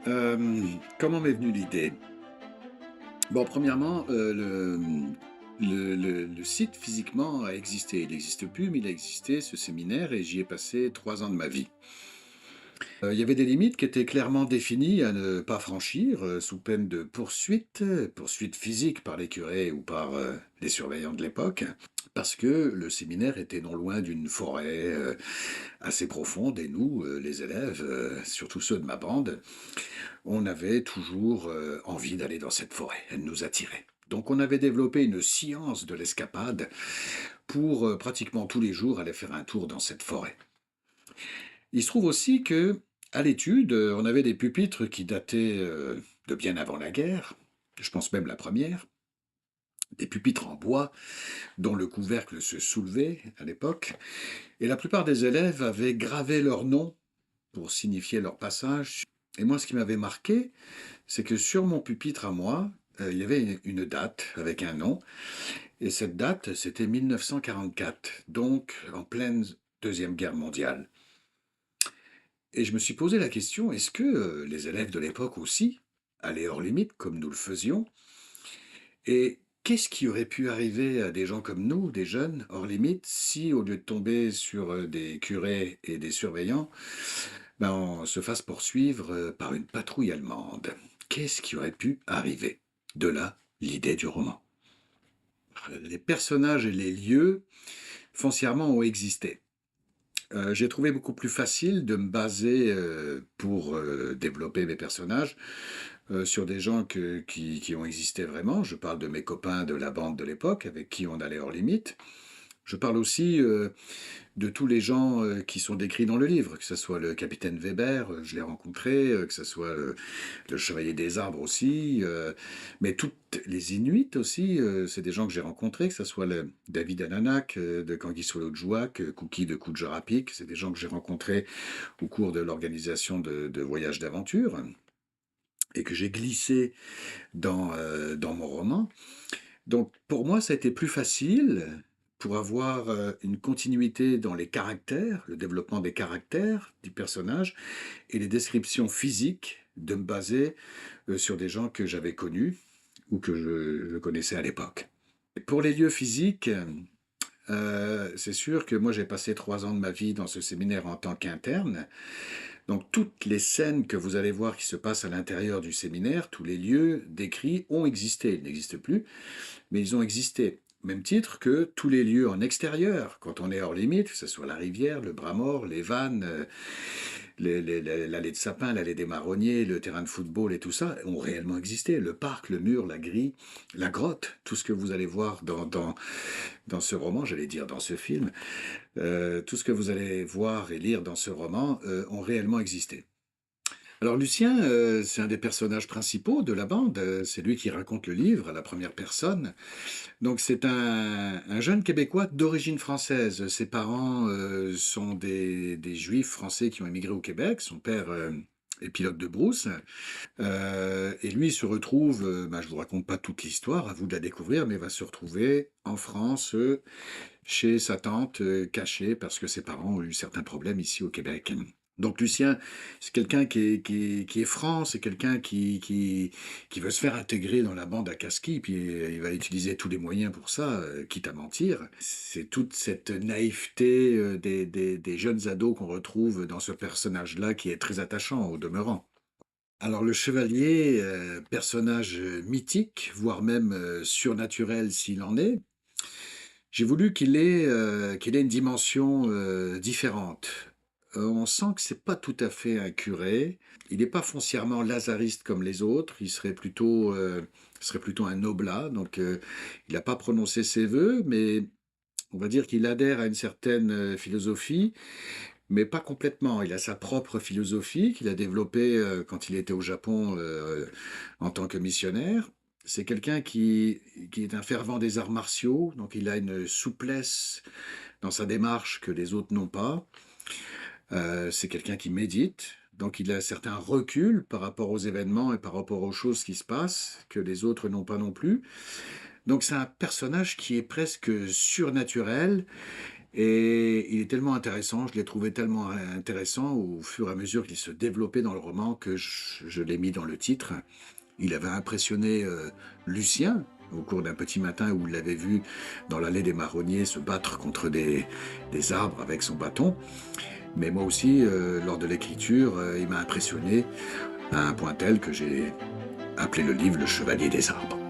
Comment m'est venue l'idée? Bon, premièrement, le site physiquement a existé. Il n'existe plus, mais il a existé, ce séminaire, et j'y ai passé 3 ans de ma vie. Il y avait des limites qui étaient clairement définies à ne pas franchir, sous peine de poursuites physiques par les curés ou par, les surveillants de l'époque, parce que le séminaire était non loin d'une forêt, assez profonde et nous, les élèves, surtout ceux de ma bande, on avait toujours envie d'aller dans cette forêt, elle nous attirait. Donc on avait développé une science de l'escapade pour pratiquement tous les jours aller faire un tour dans cette forêt. Il se trouve aussi que, à l'étude, on avait des pupitres qui dataient de bien avant la guerre, je pense même la première, des pupitres en bois dont le couvercle se soulevait à l'époque, et la plupart des élèves avaient gravé leur nom pour signifier leur passage. Et moi, ce qui m'avait marqué, c'est que sur mon pupitre à moi, il y avait une date avec un nom, et cette date, c'était 1944, donc en pleine Deuxième Guerre mondiale. Et je me suis posé la question, est-ce que les élèves de l'époque aussi allaient hors limite, comme nous le faisions? Et qu'est-ce qui aurait pu arriver à des gens comme nous, des jeunes, hors limite, si au lieu de tomber sur des curés et des surveillants, ben, on se fasse poursuivre par une patrouille allemande? Qu'est-ce qui aurait pu arriver? De là, l'idée du roman. Les personnages et les lieux foncièrement ont existé. J'ai trouvé beaucoup plus facile de me baser pour développer mes personnages sur des gens qui ont existé vraiment. Je parle de mes copains de la bande de l'époque avec qui on allait hors limite. Je parle aussi de tous les gens qui sont décrits dans le livre, que ce soit le capitaine Weber, je l'ai rencontré, que ce soit le chevalier des arbres aussi, mais toutes les Inuits aussi, c'est des gens que j'ai rencontrés, que ce soit le David Ananak de Kangisolo-Djouak, Kuki de Kujarapik, c'est des gens que j'ai rencontrés au cours de l'organisation de voyages d'aventure et que j'ai glissé dans mon roman. Donc pour moi, ça a été plus facile pour avoir une continuité dans les caractères, le développement des caractères du personnage et les descriptions physiques, de me baser sur des gens que j'avais connus ou que je connaissais à l'époque. Pour les lieux physiques, c'est sûr que moi j'ai passé 3 ans de ma vie dans ce séminaire en tant qu'interne. Donc toutes les scènes que vous allez voir qui se passent à l'intérieur du séminaire, tous les lieux décrits ont existé. Ils n'existent plus, mais ils ont existé. Même titre que tous les lieux en extérieur, quand on est hors limite, que ce soit la rivière, le bras mort, les vannes, l'allée de sapin, l'allée des marronniers, le terrain de football et tout ça, ont réellement existé. Le parc, le mur, la grille, la grotte, tout ce que vous allez voir dans ce roman, j'allais dire dans ce film, tout ce que vous allez voir et lire dans ce roman ont réellement existé. Alors Lucien, c'est un des personnages principaux de la bande, c'est lui qui raconte le livre à la première personne. Donc c'est un jeune Québécois d'origine française. Ses parents sont des Juifs français qui ont émigré au Québec. Son père est pilote de brousse. Et lui il se retrouve, ben, je ne vous raconte pas toute l'histoire, à vous de la découvrir, mais va se retrouver en France, chez sa tante, caché, parce que ses parents ont eu certains problèmes ici au Québec. Donc Lucien, c'est quelqu'un qui est franc, c'est quelqu'un qui veut se faire intégrer dans la bande à Kaski, puis il va utiliser tous les moyens pour ça, quitte à mentir. C'est toute cette naïveté des jeunes ados qu'on retrouve dans ce personnage-là qui est très attachant au demeurant. Alors le chevalier, personnage mythique, voire même surnaturel s'il en est, j'ai voulu qu'il ait une dimension différente. On sent que c'est pas tout à fait un curé. Il n'est pas foncièrement lazariste comme les autres. Il serait plutôt un oblat. Donc, il n'a pas prononcé ses vœux, mais on va dire qu'il adhère à une certaine philosophie, mais pas complètement. Il a sa propre philosophie qu'il a développée quand il était au Japon en tant que missionnaire. C'est quelqu'un qui est un fervent des arts martiaux, donc il a une souplesse dans sa démarche que les autres n'ont pas. C'est quelqu'un qui médite, donc il a un certain recul par rapport aux événements et par rapport aux choses qui se passent, que les autres n'ont pas non plus. Donc c'est un personnage qui est presque surnaturel Et il est tellement intéressant, je l'ai trouvé tellement intéressant au fur et à mesure qu'il se développait dans le roman que je l'ai mis dans le titre. Il avait impressionné Lucien au cours d'un petit matin où il l'avait vu dans l'allée des marronniers se battre contre des arbres avec son bâton. Mais moi aussi, lors de l'écriture, il m'a impressionné à un point tel que j'ai appelé le livre Le Chevalier des Arbres.